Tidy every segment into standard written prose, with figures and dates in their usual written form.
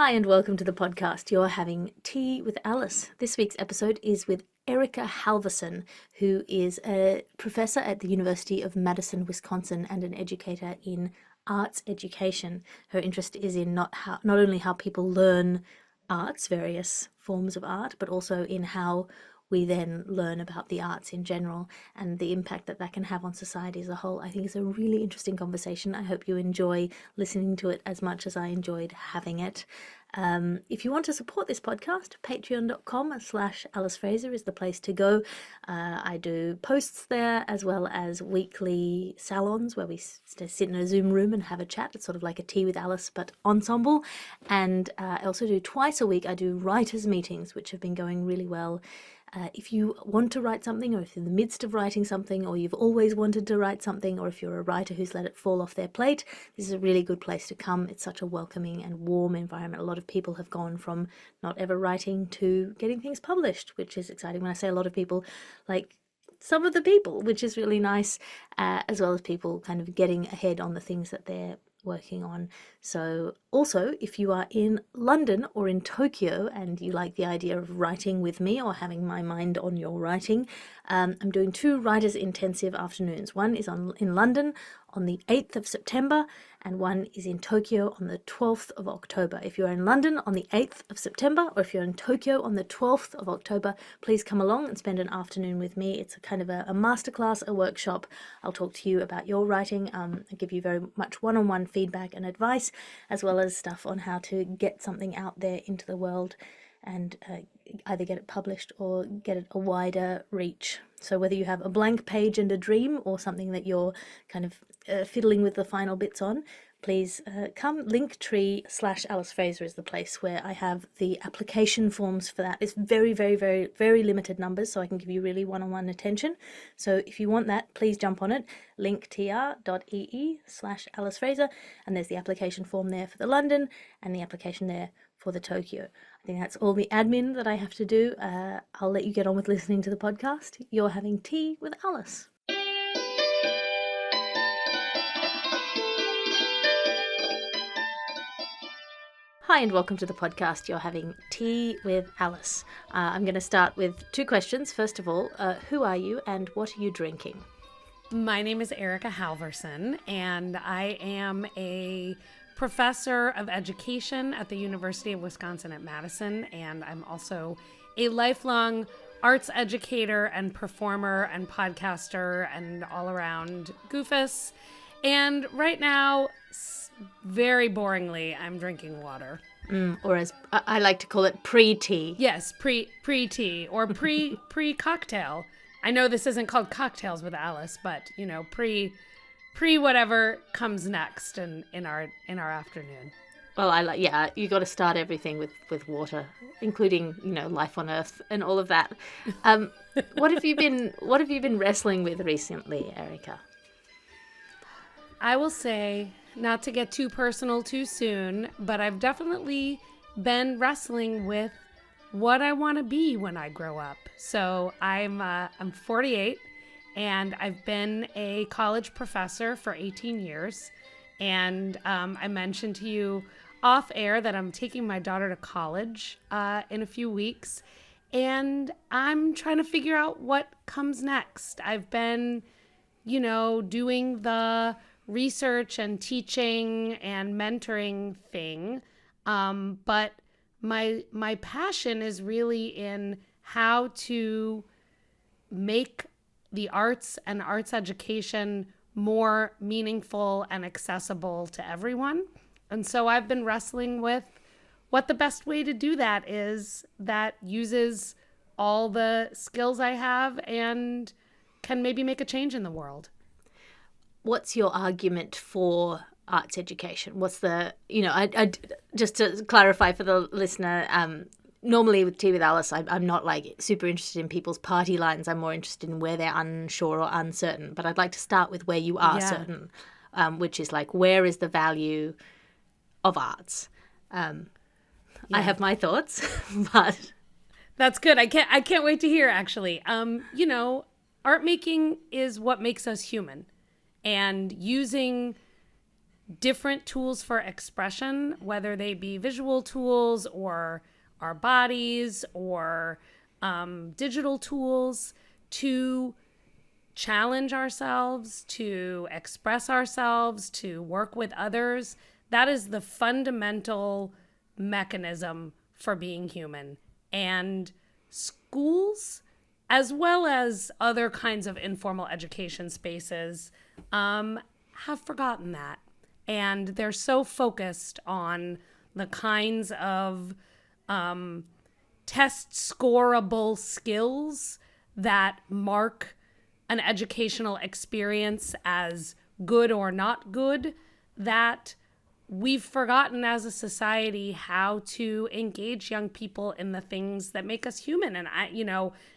Hi, and welcome to the podcast. You're having tea with Alice. This week's episode is with Erica Halverson, who is a professor at the University of Madison, Wisconsin, and an educator in arts education. Her interest is in not only how people learn arts, various forms of art, but also in how we then learn about the arts in general and the impact that that can have on society as a whole. I think it's a really interesting conversation. I hope you enjoy listening to it as much as I enjoyed having it. If you want to support this podcast, patreon.com/Alice Fraser is the place to go. I do posts there as well as weekly salons where we sit in a Zoom room and have a chat. It's sort of like a tea with Alice, but ensemble. And I also do twice a week, I do writers' meetings, which have been going really well. If you want to write something, or if you're in the midst of writing something, or you've always wanted to write something, or if you're a writer who's let it fall off their plate, this is a really good place to come. It's such a welcoming and warm environment. A lot of people have gone from not ever writing to getting things published, which is exciting. When I say a lot of people, like some of the people, which is really nice, as well as people kind of getting ahead on the things that they're working on. So also, if you are in London or in Tokyo and you like the idea of writing with me or having my mind on your writing, I'm doing 2 writers intensive afternoons. One is in London on the 8th of September and one is in Tokyo on the 12th of October. If you're in London on the 8th of September or if you're in Tokyo on the 12th of October, please come along and spend an afternoon with me. It's a kind of a masterclass, a workshop. I'll talk to you about your writing. I'll give you very much one-on-one feedback and advice, as well as stuff on how to get something out there into the world and either get it published or get it a wider reach. So whether you have a blank page and a dream or something that you're kind of fiddling with the final bits on, please come. Linktree/Alice Fraser is the place where I have the application forms for that. It's very, very, very, very limited numbers, so I can give you really one-on-one attention. So if you want that, please jump on it. linktr.ee/Alice Fraser, and there's the application form there for the London and the application there for the Tokyo. I think that's all the admin that I have to do. I'll let you get on with listening to the podcast. You're having tea with Alice. Hi, and welcome to the podcast. You're having tea with Alice. I'm going to start with 2 questions. First of all, who are you and what are you drinking? My name is Erica Halverson, and I am a professor of education at the University of Wisconsin at Madison, and I'm also a lifelong arts educator and performer and podcaster and all-around goofus. And right now, very boringly, I'm drinking water. Or as I like to call it, pre-tea. Yes, pre-tea or pre-cocktail. I know this isn't called Cocktails with Alice, but, you know, pre whatever comes next in our afternoon. Well, you got to start everything with water, including, life on Earth and all of that. What have you been wrestling with recently, Erica? I will say, not to get too personal too soon, but I've definitely been wrestling with what I want to be when I grow up. So I'm 48, and I've been a college professor for 18 years. And I mentioned to you off air that I'm taking my daughter to college in a few weeks, and I'm trying to figure out what comes next. I've been, doing the research and teaching and mentoring thing, but my passion is really in how to make the arts and arts education more meaningful and accessible to everyone. And so I've been wrestling with what the best way to do that is that uses all the skills I have and can maybe make a change in the world. What's your argument for arts education? What's the, I just to clarify for the listener, normally with Tea with Alice, I'm not like super interested in people's party lines. I'm more interested in where they're unsure or uncertain. But I'd like to start with where you are certain, which is like, where is the value of arts? I have my thoughts, but that's good. I can't wait to hear. Actually, art making is what makes us human, and using different tools for expression, whether they be visual tools or our bodies or digital tools, to challenge ourselves, to express ourselves, to work with others. That is the fundamental mechanism for being human. And schools, as well as other kinds of informal education spaces, have forgotten that. And they're so focused on the kinds of test scoreable skills that mark an educational experience as good or not good, that we've forgotten as a society how to engage young people in the things that make us human. And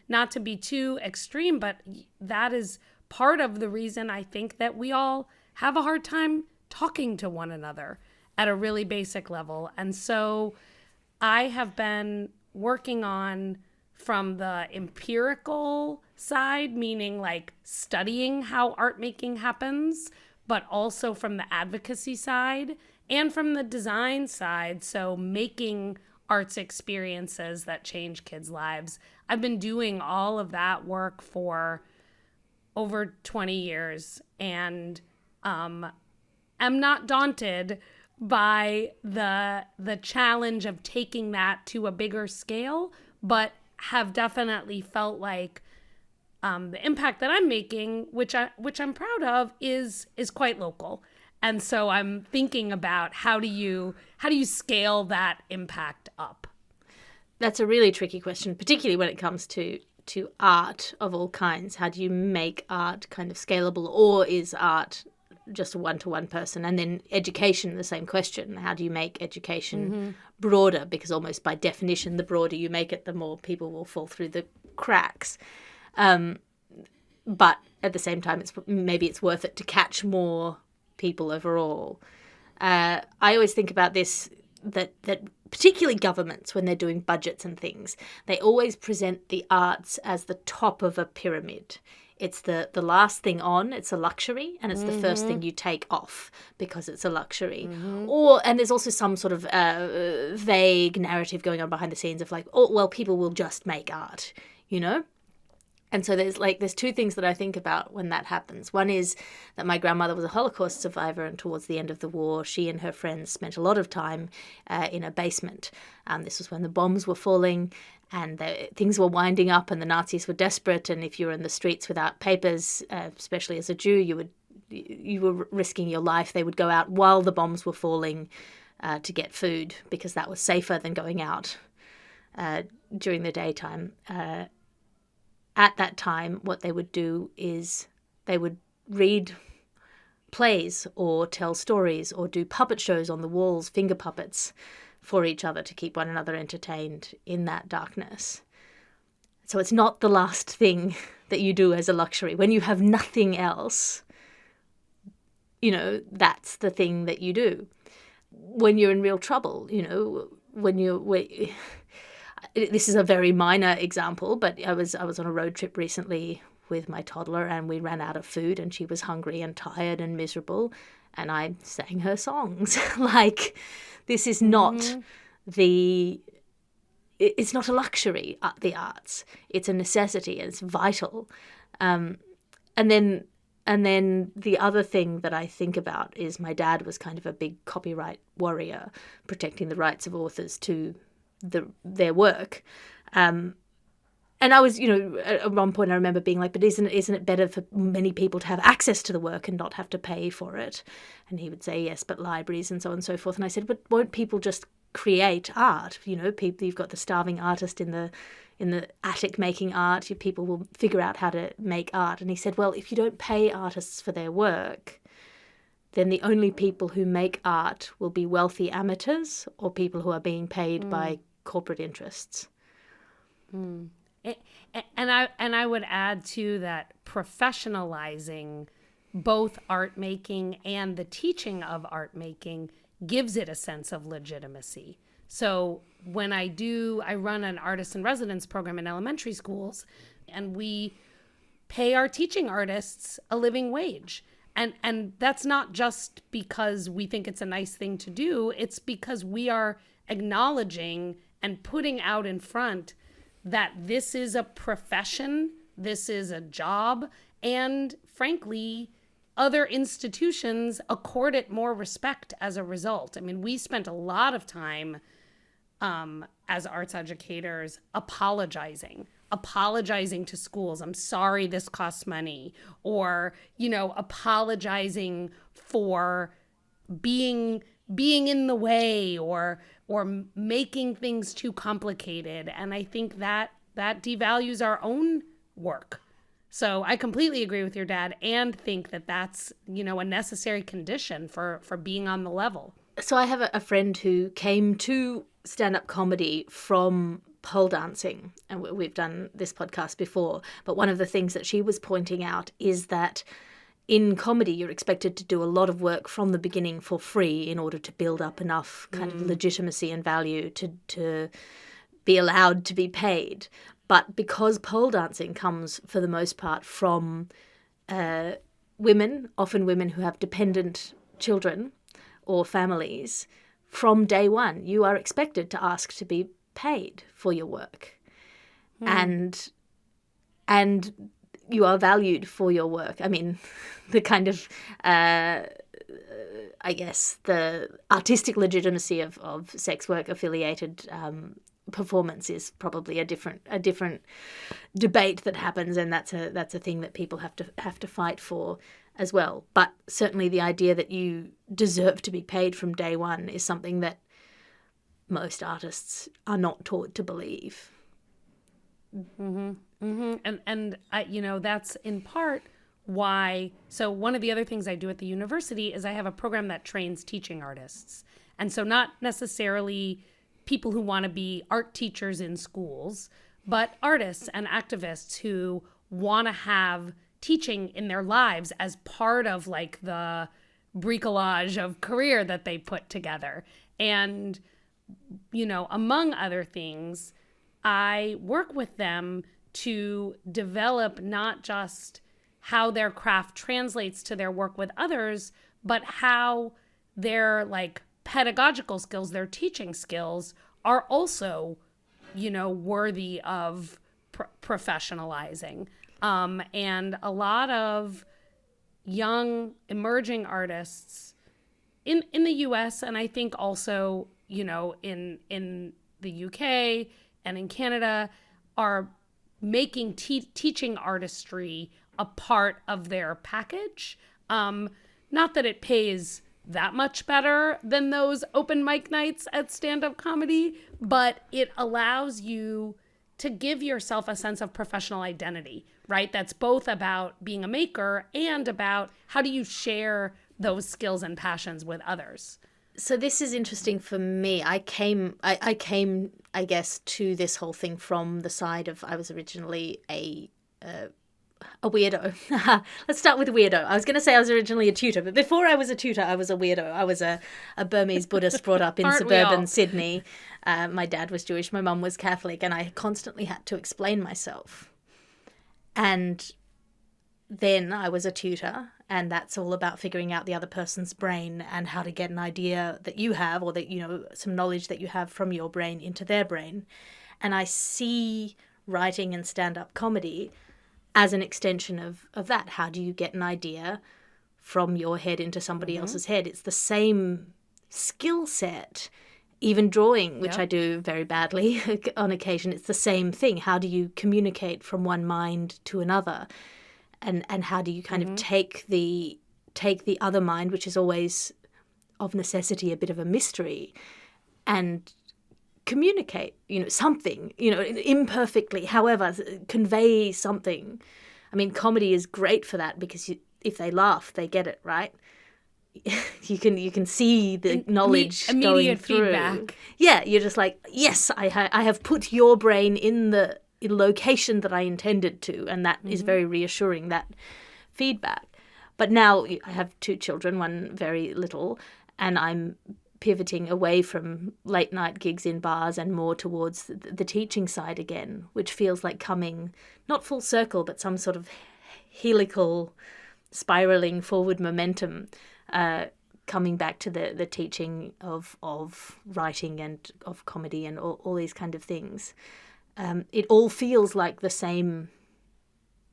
not to be too extreme, but that is part of the reason I think that we all have a hard time talking to one another at a really basic level. And so I have been working on, from the empirical side, meaning like studying how art making happens, but also from the advocacy side and from the design side. So making arts experiences that change kids' lives. I've been doing all of that work for over 20 years and am not daunted by the challenge of taking that to a bigger scale, but have definitely felt like the impact that I'm making, which I'm proud of, is quite local. And so I'm thinking about how do you scale that impact up? That's a really tricky question, particularly when it comes to art of all kinds. How do you make art kind of scalable, or is art just a one-to-one person? And then education, the same question. How do you make education broader? Because almost by definition, the broader you make it, the more people will fall through the cracks. But at the same time, maybe it's worth it to catch more people overall. I always think about this, that particularly governments, when they're doing budgets and things, they always present the arts as the top of a pyramid. It's the last thing on, it's a luxury, and it's the first thing you take off because it's a luxury. And there's also some sort of vague narrative going on behind the scenes of like, oh, well, people will just make art, And so there's two things that I think about when that happens. One is that my grandmother was a Holocaust survivor, and towards the end of the war, she and her friends spent a lot of time in a basement. This was when the bombs were falling and things were winding up and the Nazis were desperate. And if you were in the streets without papers, especially as a Jew, you were risking your life. They would go out while the bombs were falling to get food, because that was safer than going out during the daytime. At that time, what they would do is they would read plays or tell stories or do puppet shows on the walls, finger puppets, for each other to keep one another entertained in that darkness. So it's not the last thing that you do as a luxury. When you have nothing else, that's the thing that you do. When you're in real trouble, this is a very minor example, but I was on a road trip recently with my toddler, and we ran out of food, and she was hungry and tired and miserable, and I sang her songs. Like, this is not it's not a luxury, the arts. It's a necessity, and it's vital. And then the other thing that I think about is my dad was kind of a big copyright warrior, protecting the rights of authors to their work. And I was, at one point I remember being like, but isn't it better for many people to have access to the work and not have to pay for it? And he would say, yes, but libraries and so on and so forth. And I said, but won't people just create art? People, you've got the starving artist in the attic making art. People will figure out how to make art. And he said, well, if you don't pay artists for their work, then the only people who make art will be wealthy amateurs or people who are being paid by corporate interests. And I would add too that professionalizing both art making and the teaching of art making gives it a sense of legitimacy. So when I run an artist in residence program in elementary schools, and we pay our teaching artists a living wage. And that's not just because we think it's a nice thing to do. It's because we are acknowledging and putting out in front that this is a profession, this is a job, and frankly, other institutions accord it more respect as a result. I mean, we spent a lot of time as arts educators apologizing to schools. I'm sorry this costs money. Or, apologizing for being in the way or making things too complicated. And I think that devalues our own work. So I completely agree with your dad and think that that's, a necessary condition for being on the level. So I have a friend who came to stand-up comedy from pole dancing, and we've done this podcast before, but one of the things that she was pointing out is that in comedy you're expected to do a lot of work from the beginning for free in order to build up enough kind of legitimacy and value to be allowed to be paid. But because pole dancing comes for the most part from women, often women who have dependent children or families, from day one you are expected to ask to be paid for your work. And you are valued for your work. I mean, the kind of I guess the artistic legitimacy of sex work affiliated performance is probably a different debate that happens, and that's a thing that people have to fight for as well. But certainly the idea that you deserve to be paid from day one is something that most artists are not taught to believe. And that's in part why. So one of the other things I do at the university is I have a program that trains teaching artists. And so not necessarily people who want to be art teachers in schools, but artists and activists who want to have teaching in their lives as part of like the bricolage of career that they put together. And, among other things, I work with them to develop not just how their craft translates to their work with others, but how their pedagogical skills, their teaching skills are also, worthy of professionalizing. And a lot of young emerging artists in the US, and I think also, in the UK and in Canada, are making teaching artistry a part of their package. Not that it pays that much better than those open mic nights at stand-up comedy, but it allows you to give yourself a sense of professional identity, right? That's both about being a maker and about how do you share those skills and passions with others. So this is interesting for me. I came, I guess, to this whole thing from the side of, I was originally a weirdo. Let's start with weirdo. I was going to say I was originally a tutor, but before I was a tutor, I was a weirdo. I was a Burmese Buddhist brought up in suburban Sydney. My dad was Jewish, my mum was Catholic, and I constantly had to explain myself. And then I was a tutor, and that's all about figuring out the other person's brain and how to get an idea that you have, or that, some knowledge that you have from your brain into their brain. And I see writing and stand-up comedy as an extension of that. How do you get an idea from your head into somebody else's head? It's the same skill set. Even drawing, which I do very badly on occasion, it's the same thing. How do you communicate from one mind to another? And how do you kind of take the other mind, which is always of necessity a bit of a mystery, and communicate, something, imperfectly, however, convey something. I mean, comedy is great for that because if they laugh, they get it, right? You can see the knowledge immediate going through. Feedback. Yeah, you're just like, yes, I have put your brain in the location that I intended to, and that is very reassuring, that feedback. But now I have 2 children, one very little, and I'm pivoting away from late night gigs in bars and more towards the teaching side again, which feels like coming not full circle but some sort of helical spiraling forward momentum, coming back to the teaching of writing and of comedy and all these kind of things. It all feels like the same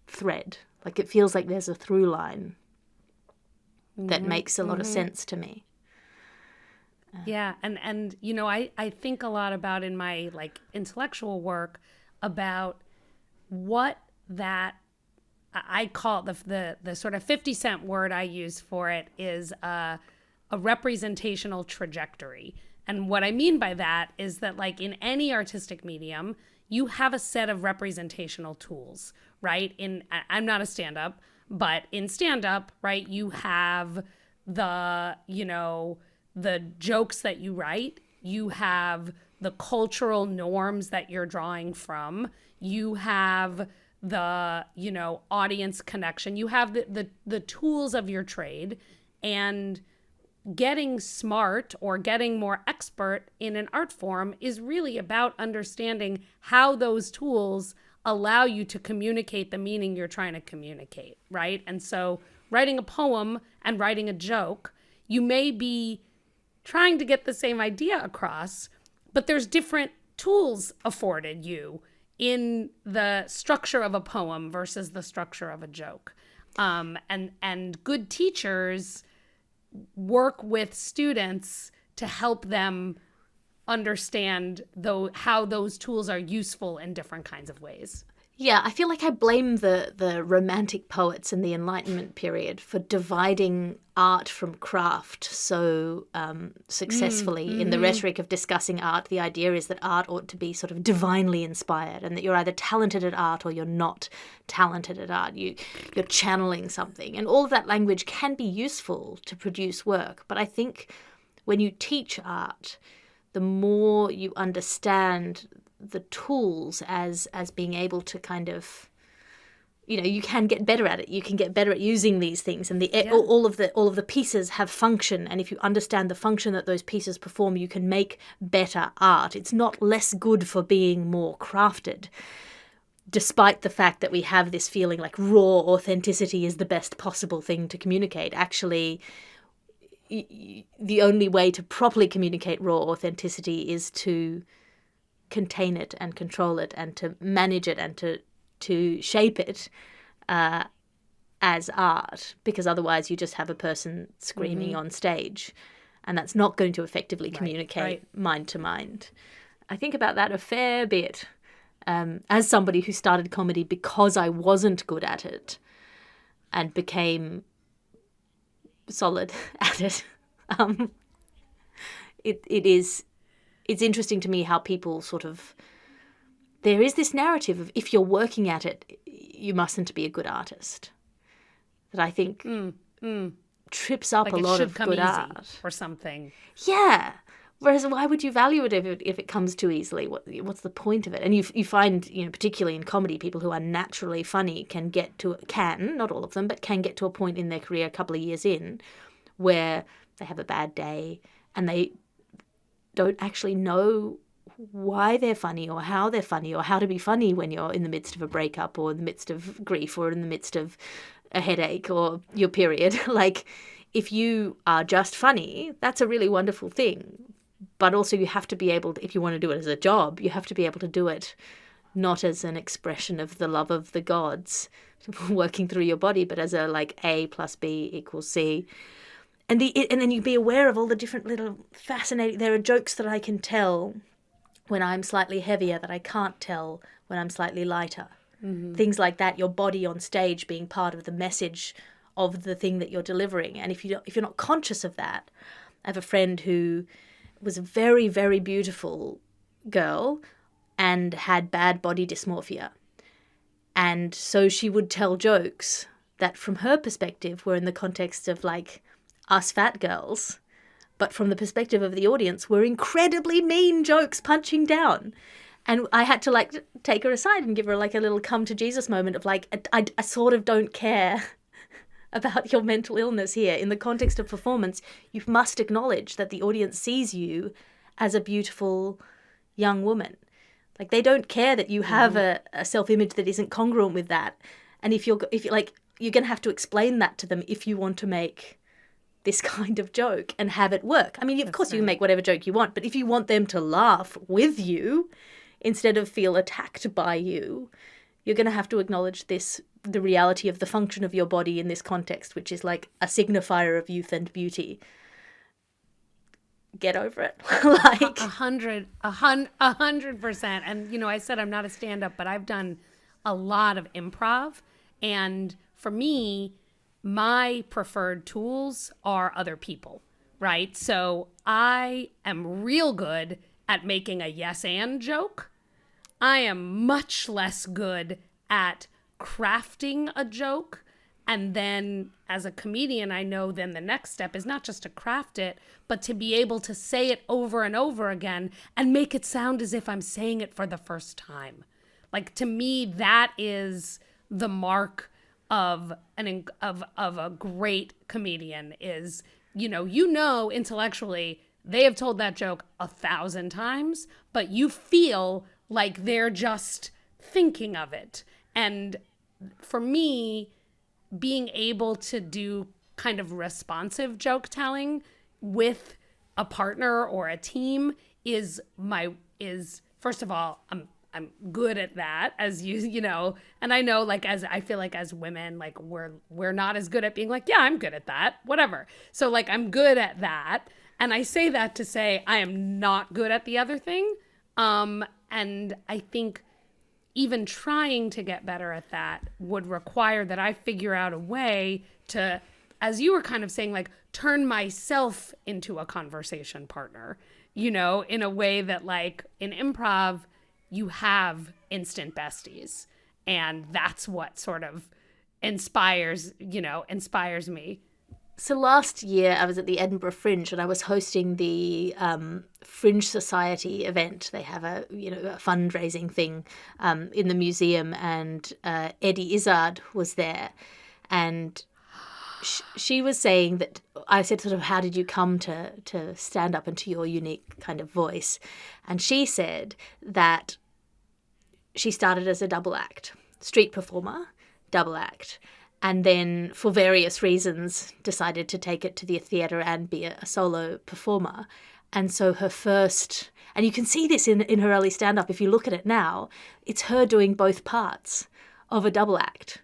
thread. Like it feels like there's a through line that makes a lot of sense to me. Yeah, and you know, I think a lot about in my like intellectual work about what that I call the sort of 50-cent word I use for it is a representational trajectory. And what I mean by that is that like in any artistic medium, you have a set of representational tools, right? I'm not a stand-up, but in stand-up, right, you have the, you know, the jokes that you write, you have the cultural norms that you're drawing from, you have the, you know, audience connection, you have the tools of your trade, and getting smart or getting more expert in an art form is really about understanding how those tools allow you to communicate the meaning you're trying to communicate, right? And so writing a poem and writing a joke, you may be trying to get the same idea across, but there's different tools afforded you in the structure of a poem versus the structure of a joke. And good teachers work with students to help them understand how those tools are useful in different kinds of ways. Yeah, I feel like I blame the Romantic poets in the Enlightenment period for dividing art from craft so successfully. In the rhetoric of discussing art, the idea is that art ought to be sort of divinely inspired, and that you're either talented at art or you're not talented at art. You're channeling something. And all of that language can be useful to produce work. But I think when you teach art, the more you understand the tools as being able to kind of, you know, you can get better at it. You can get better at using these things, and all of the pieces have function. And if you understand the function that those pieces perform, you can make better art. It's not less good for being more crafted, despite the fact that we have this feeling like raw authenticity is the best possible thing to communicate. Actually, the only way to properly communicate raw authenticity is to contain it and control it and to manage it and to shape it as art, because otherwise you just have a person screaming on stage, and that's not going to effectively communicate mind to mind. I think about that a fair bit as somebody who started comedy because I wasn't good at it and became solid at it. It's interesting to me how people sort of, there is this narrative of if you're working at it, you mustn't be a good artist. That I think trips up like a lot of good art or something. Yeah. Whereas why would you value it if it comes too easily? What's the point of it? And you find, you know, particularly in comedy, people who are naturally funny not all of them, but can get to a point in their career a couple of years in where they have a bad day and they don't actually know why they're funny or how to be funny when you're in the midst of a breakup or in the midst of grief or in the midst of a headache or your period. Like, if you are just funny, that's a really wonderful thing. But also you have to be able to, if you want to do it as a job, you have to be able to do it not as an expression of the love of the gods working through your body, but as a like A plus B equals C. And then you be aware of all the different little fascinating, there are jokes that I can tell when I'm slightly heavier that I can't tell when I'm slightly lighter. Mm-hmm. Things like that, your body on stage being part of the message of the thing that you're delivering. And if you're not conscious of that, I have a friend who was a very, very beautiful girl and had bad body dysmorphia. And so she would tell jokes that from her perspective were in the context of like us fat girls, but from the perspective of the audience were incredibly mean jokes punching down. And I had to like take her aside and give her like a little come to Jesus moment of like, I sort of don't care about your mental illness here. In the context of performance, you must acknowledge that the audience sees you as a beautiful young woman. Like, they don't care that you have a self-image that isn't congruent with that. And if you're like, you're going to have to explain that to them if you want to make this kind of joke and have it work. I mean, of course, you can make whatever joke you want, but if you want them to laugh with you instead of feel attacked by you, you're going to have to acknowledge the reality of the function of your body in this context, which is like a signifier of youth and beauty. Get over it. Like 100%. And, I said I'm not a stand-up, but I've done a lot of improv. And for me, my preferred tools are other people, right? So I am real good at making a yes and joke. I am much less good at crafting a joke. And then as a comedian, I know then the next step is not just to craft it, but to be able to say it over and over again and make it sound as if I'm saying it for the first time. Like, to me, that is the mark of a great comedian is, intellectually, they have told that joke 1,000 times, but you feel like they're just thinking of it. And for me, being able to do kind of responsive joke telling with a partner or a team is first of all, I'm good at that, as and I know, like, I feel like as women, like, we're not as good at being like, yeah, I'm good at that, whatever. So, like, I'm good at that. And I say that to say I am not good at the other thing. And I think even trying to get better at that would require that I figure out a way to, as you were kind of saying, like, turn myself into a conversation partner, in a way that, like, in improv, you have instant besties. And that's what sort of inspires me. So last year I was at the Edinburgh Fringe and I was hosting the Fringe Society event. They have a fundraising thing in the museum, and Eddie Izzard was there, and she was saying that I said sort of, how did you come to stand up and to your unique kind of voice? And she said that she started as a double act, street performer, double act, and then for various reasons decided to take it to the theatre and be a solo performer. And so her first, and you can see this in her early stand-up, if you look at it now, it's her doing both parts of a double act.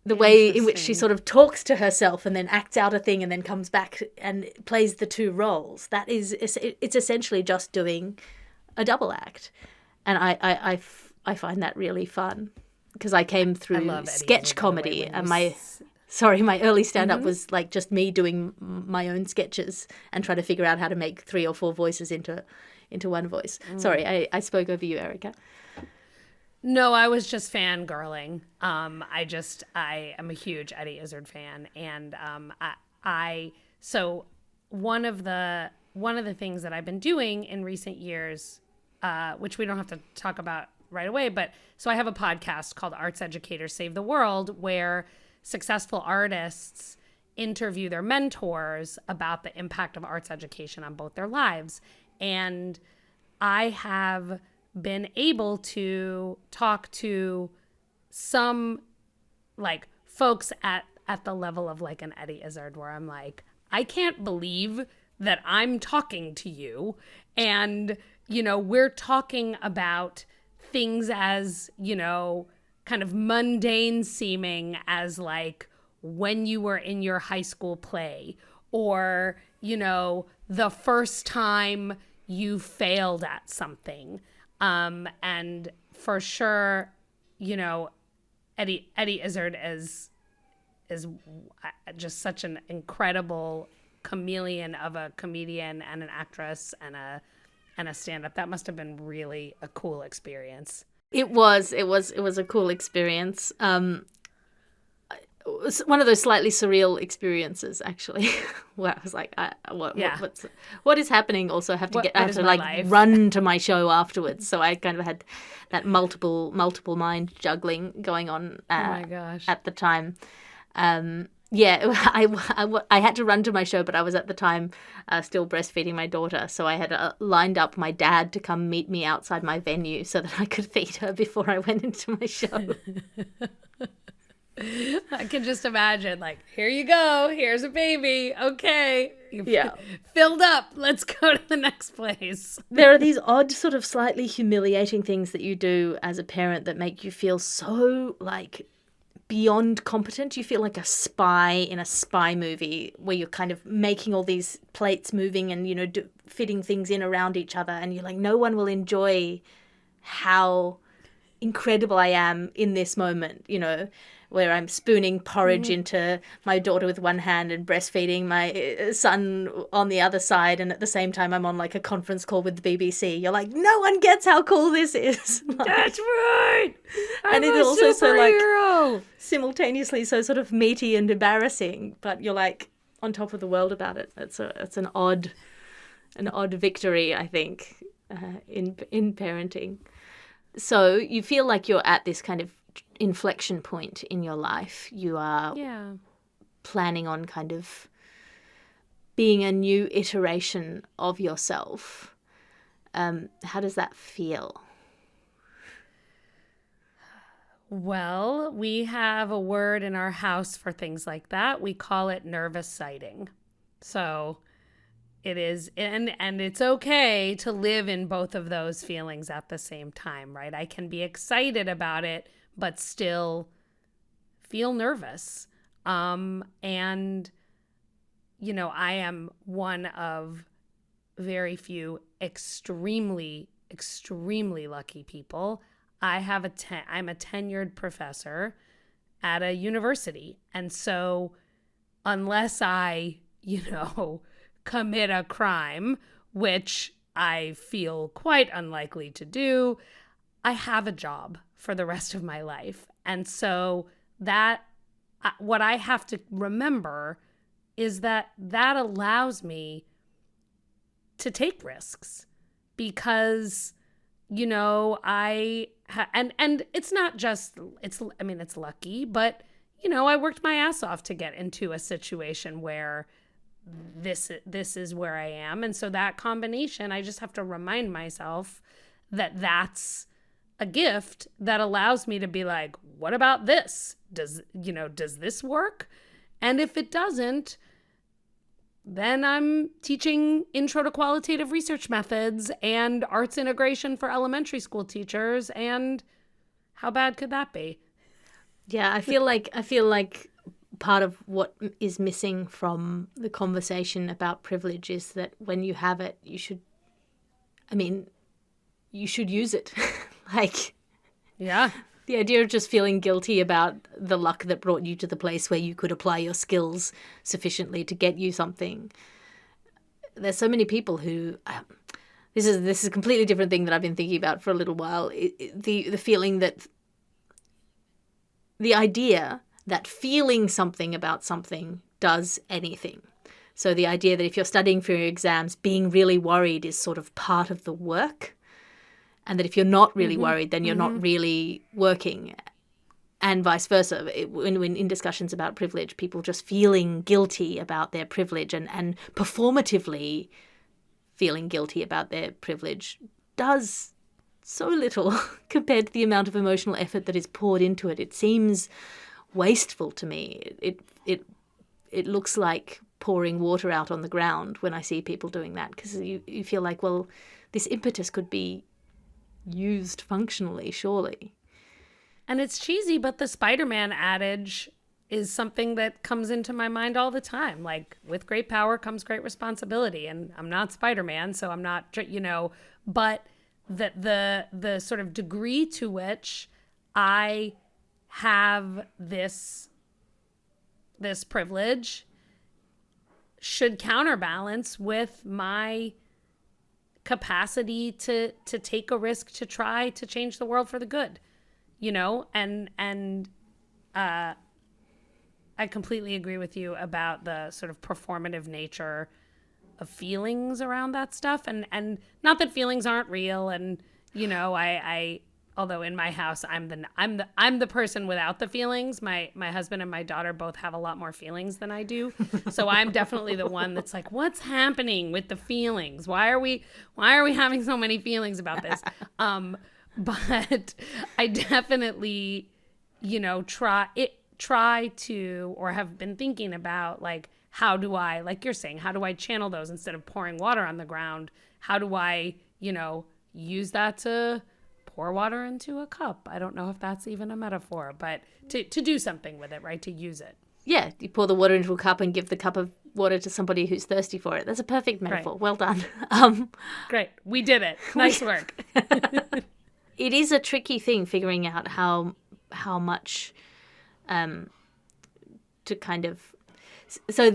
The way in which she sort of talks to herself and then acts out a thing and then comes back and plays the two roles, it's essentially just doing a double act. And I find that really fun. Because I came through sketch comedy, and my early stand-up was like just me doing my own sketches and trying to figure out how to make 3 or 4 voices into one voice. Sorry, I spoke over you, Erica. No, I was just fangirling. I am a huge Eddie Izzard fan, and so one of the things that I've been doing in recent years, which we don't have to talk about right away, but so I have a podcast called Arts Educators Save the World, where successful artists interview their mentors about the impact of arts education on both their lives. And I have been able to talk to some, like, folks at the level of, like, an Eddie Izzard, where I'm like, I can't believe that I'm talking to you, and we're talking about things as, kind of mundane seeming as, like, when you were in your high school play, or, the first time you failed at something. And for sure, Eddie Izzard is just such an incredible chameleon of a comedian and an actress and a stand-up. That must have been really a cool experience. It was a cool experience. It was one of those slightly surreal experiences, actually, where I was like, what is happening? Also, I have to run to my show afterwards. So I kind of had that multiple mind juggling going on. Oh my gosh! At the time. I had to run to my show, but I was at the time still breastfeeding my daughter. So I had lined up my dad to come meet me outside my venue so that I could feed her before I went into my show. I can just imagine, like, here you go. Here's a baby. Okay. You've Yeah. filled up. Let's go to the next place. There are these odd, sort of slightly humiliating things that you do as a parent that make you feel so, like, beyond competent. You feel like a spy in a spy movie where you're kind of making all these plates moving and, you know, fitting things in around each other. And you're like, no one will enjoy how incredible I am in this moment, you know, where I'm spooning porridge into my daughter with one hand and breastfeeding my son on the other side, and at the same time I'm on like a conference call with the BBC. You're like, no one gets how cool this is. Like, That's right. and I'm it's a also so like superhero. simultaneously so sort of meaty and embarrassing, but you're like on top of the world about it. It's an odd victory, I think, in parenting. So you feel like you're at this kind of inflection point in your life. You are planning on kind of being a new iteration of yourself. How does that feel? Well, we have a word in our house for things like that. We call it nervous sighting. So it is, and it's okay to live in both of those feelings at the same time, right? I can be excited about it, but still feel nervous. And, you know, I am one of very few extremely, extremely lucky people. I'm a tenured professor at a university. And so unless I, you know, commit a crime, which I feel quite unlikely to do, I have a job for the rest of my life. And so that, what I have to remember is that allows me to take risks because, you know, and it's not just, it's lucky, but, you know, I worked my ass off to get into a situation where this is where I am. And so that combination, I just have to remind myself that that's a gift that allows me to be like, what about this? Does this work? And if it doesn't, then I'm teaching intro to qualitative research methods and arts integration for elementary school teachers. And how bad could that be? Yeah, I feel like part of what is missing from the conversation about privilege is that when you have it, you should use it. Like, yeah. The idea of just feeling guilty about the luck that brought you to the place where you could apply your skills sufficiently to get you something. There's so many people who, this is a completely different thing that I've been thinking about for a little while. The feeling that, the idea that feeling something about something does anything. So the idea that if you're studying for your exams, being really worried is sort of part of the work. And that if you're not really worried, then you're not really working, and vice versa. When in discussions about privilege, people just feeling guilty about their privilege and performatively feeling guilty about their privilege does so little compared to the amount of emotional effort that is poured into it. It seems wasteful to me. It looks like pouring water out on the ground when I see people doing that, because you feel like, well, this impetus could be used functionally, surely. And it's cheesy, but the Spider-Man adage is something that comes into my mind all the time. Like, with great power comes great responsibility. And I'm not Spider-Man, so I'm not, you know, but the sort of degree to which I have this privilege should counterbalance with my capacity to take a risk to try to change the world for the good, you know, and I completely agree with you about the sort of performative nature of feelings around that stuff, and not that feelings aren't real, and you know, I although in my house I'm the person without the feelings. My husband and my daughter both have a lot more feelings than I do. So I'm definitely the one that's like, what's happening with the feelings? Why are we having so many feelings about this? But I definitely, you know, try try to, or have been thinking about, like, how do I, like you're saying, how do I channel those instead of pouring water on the ground? How do I, use that to pour water into a cup? I don't know if that's even a metaphor, but to do something with it, right? To use it. Yeah, you pour the water into a cup and give the cup of water to somebody who's thirsty for it. That's a perfect metaphor. Right. Well done. Great. We did it. Nice work. It is a tricky thing figuring out how much to kind of... So,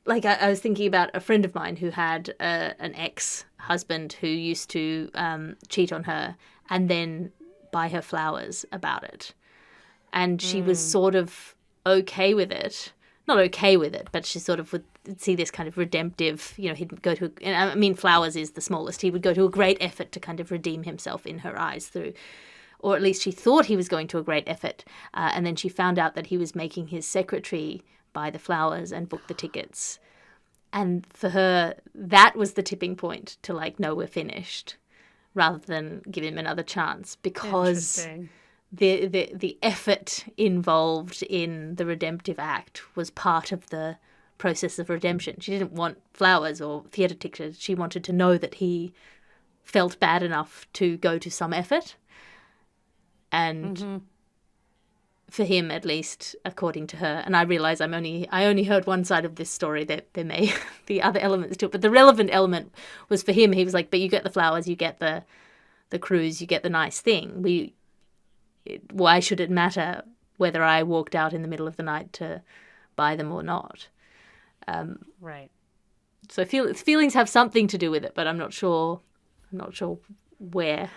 I was thinking about a friend of mine who had an ex-husband who used to cheat on her and then buy her flowers about it. And she was sort of okay with it. Not okay with it, but she sort of would see this kind of redemptive, he'd go to... flowers is the smallest. He would go to a great effort to kind of redeem himself in her eyes through... Or at least she thought he was going to a great effort. And then she found out that he was making his secretary buy the flowers and book the tickets. And for her, that was the tipping point to no, we're finished, rather than give him another chance, because the effort involved in the redemptive act was part of the process of redemption. She didn't want flowers or theatre tickets. She wanted to know that he felt bad enough to go to some effort. And for him, at least, according to her, and I realise I only heard one side of this story, that there may be other elements to it, but the relevant element was for him, he was like, but you get the flowers, you get the cruise, you get the nice thing. Why should it matter whether I walked out in the middle of the night to buy them or not? Right. So feelings have something to do with it, but I'm not sure where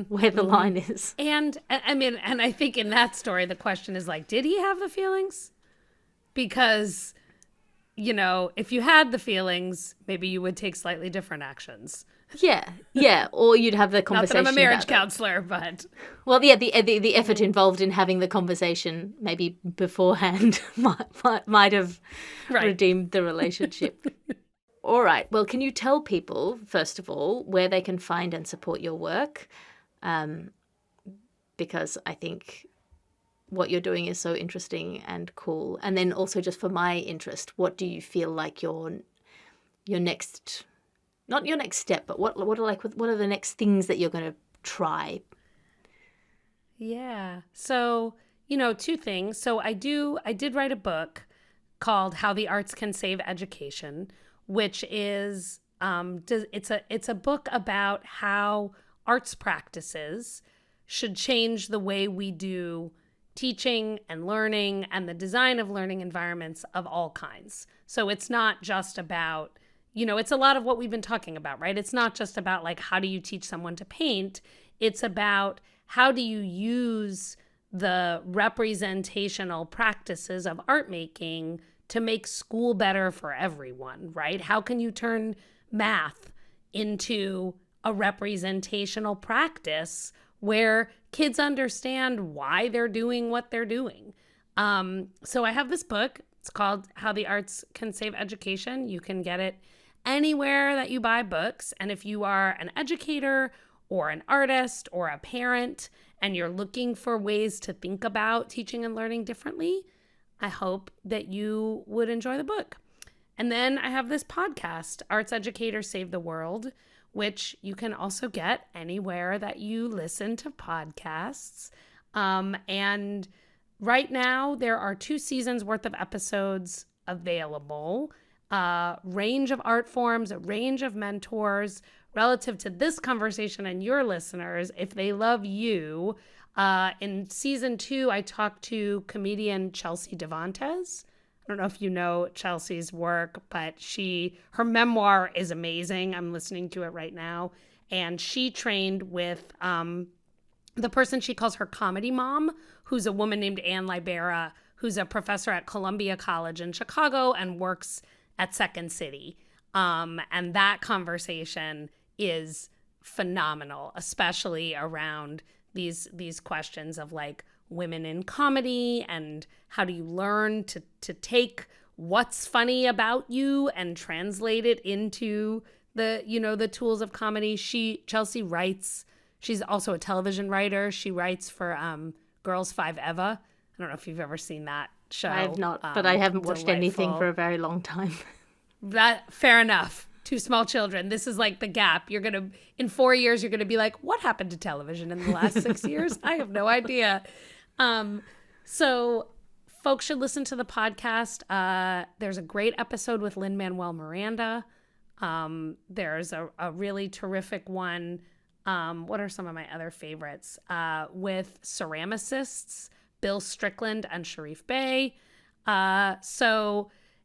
the line is. And I think in that story, the question is did he have the feelings? Because, if you had the feelings, maybe you would take slightly different actions. Yeah. Or you'd have the conversation. Not that I'm a marriage counselor, but... Well, yeah, the effort involved in having the conversation maybe beforehand might have redeemed the relationship. All right. Well, can you tell people, first of all, where they can find and support your work? Because I think what you're doing is so interesting and cool. And then also, just for my interest, what do you feel like your next, not your next step, but what are the next things that you're going to try? Yeah. So, two things. So I did write a book called How the Arts Can Save Education, which is it's a book about how arts practices should change the way we do teaching and learning and the design of learning environments of all kinds. So it's not just about, it's a lot of what we've been talking about, right? It's not just about how do you teach someone to paint? It's about how do you use the representational practices of art making to make school better for everyone, right? How can you turn math into a representational practice where kids understand why they're doing what they're doing? So I have this book. It's called How the Arts Can Save Education. You can get it anywhere that you buy books. And if you are an educator or an artist or a parent and you're looking for ways to think about teaching and learning differently, I hope that you would enjoy the book. And then I have this podcast, Arts Educators Save the World, which you can also get anywhere that you listen to podcasts. And right now, there are 2 seasons worth of episodes available, range of art forms, a range of mentors relative to this conversation and your listeners, if they love you. In season 2, I talked to comedian Chelsea Devantes. I don't know if you know Chelsea's work, but her memoir is amazing. I'm listening to it right now. And she trained with the person she calls her comedy mom, who's a woman named Ann Libera, who's a professor at Columbia College in Chicago and works at Second City. And that conversation is phenomenal, especially around these questions of women in comedy and how do you learn to take what's funny about you and translate it into the tools of comedy. Chelsea writes. She's also a television writer. She writes for Girls 5 Eva. I don't know if you've ever seen that show. I have not, but I haven't watched anything for a very long time. That fair enough. Two small children. This is like the gap. In 4 years, you're gonna be like, what happened to television in the last 6 years? I have no idea. So folks should listen to the podcast. There's a great episode with Lin-Manuel Miranda. There's a really terrific one. What are some of my other favorites? With ceramicists, Bill Strickland and Sharif Bey.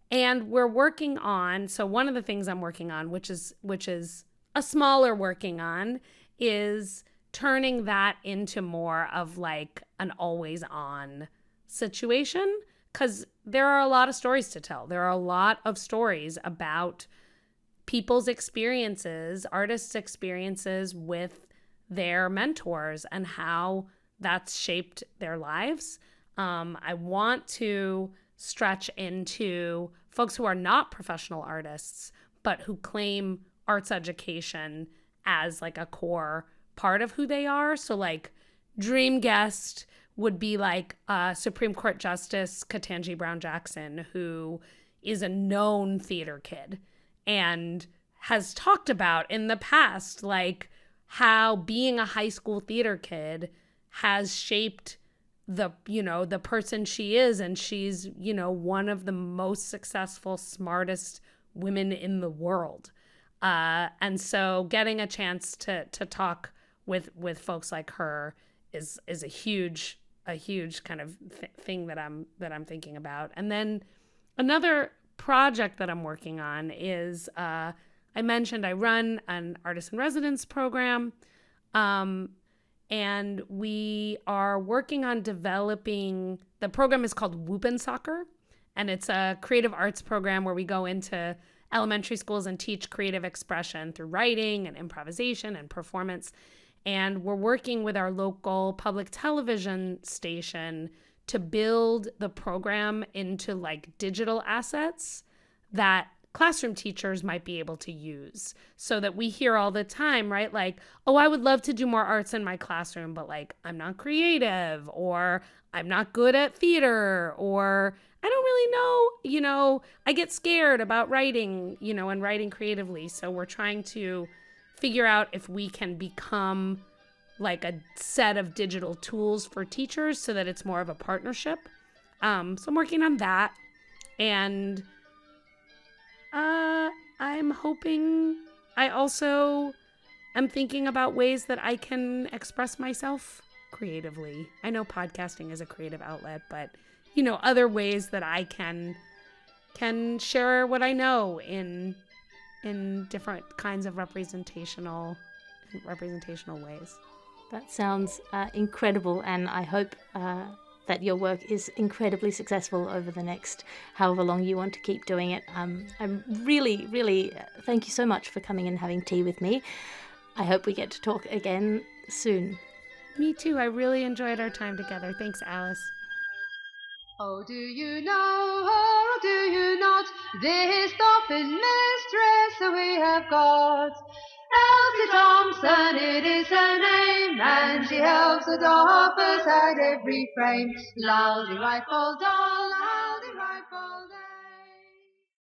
And we're working on, so one of the things I'm working on, which is a smaller working on, is turning that into more of like an always on situation, because there are a lot of stories to tell. There are a lot of stories about people's experiences, artists' experiences with their mentors and how that's shaped their lives. I want to stretch into folks who are not professional artists, but who claim arts education as like a core part of who they are. So like dream guest would be like Supreme Court Justice Ketanji Brown Jackson, who is a known theater kid and has talked about in the past like how being a high school theater kid has shaped the person she is, and she's one of the most successful, smartest women in the world, and so getting a chance to talk with folks like her is a huge kind of thing that I'm thinking about. And then another project that I'm working on is I mentioned I run an artist in residence program. And we are working on developing, the program is called Whoopin' Soccer, and it's a creative arts program where we go into elementary schools and teach creative expression through writing and improvisation and performance. And we're working with our local public television station to build the program into like digital assets that classroom teachers might be able to use, so that we hear all the time, right? Like, oh, I would love to do more arts in my classroom, but like, I'm not creative, or I'm not good at theater, or I don't really know, I get scared about writing, and writing creatively. So we're trying to figure out if we can become like a set of digital tools for teachers so that it's more of a partnership. So I'm working on that. And I'm hoping, I also am thinking about ways that I can express myself creatively. I know podcasting is a creative outlet, but other ways that I can share what I know in different kinds of representational ways. That sounds incredible, and I hope that your work is incredibly successful over the next however long you want to keep doing it. I'm really, really thank you so much for coming and having tea with me. I hope we get to talk again soon. Me too. I really enjoyed our time together. Thanks, Alice. Oh, do you know her, or do you not? This dolphin mistress we have got. Elsie Thompson, it is her name, and she helps the dolphins at every frame. Lousy rifle doll.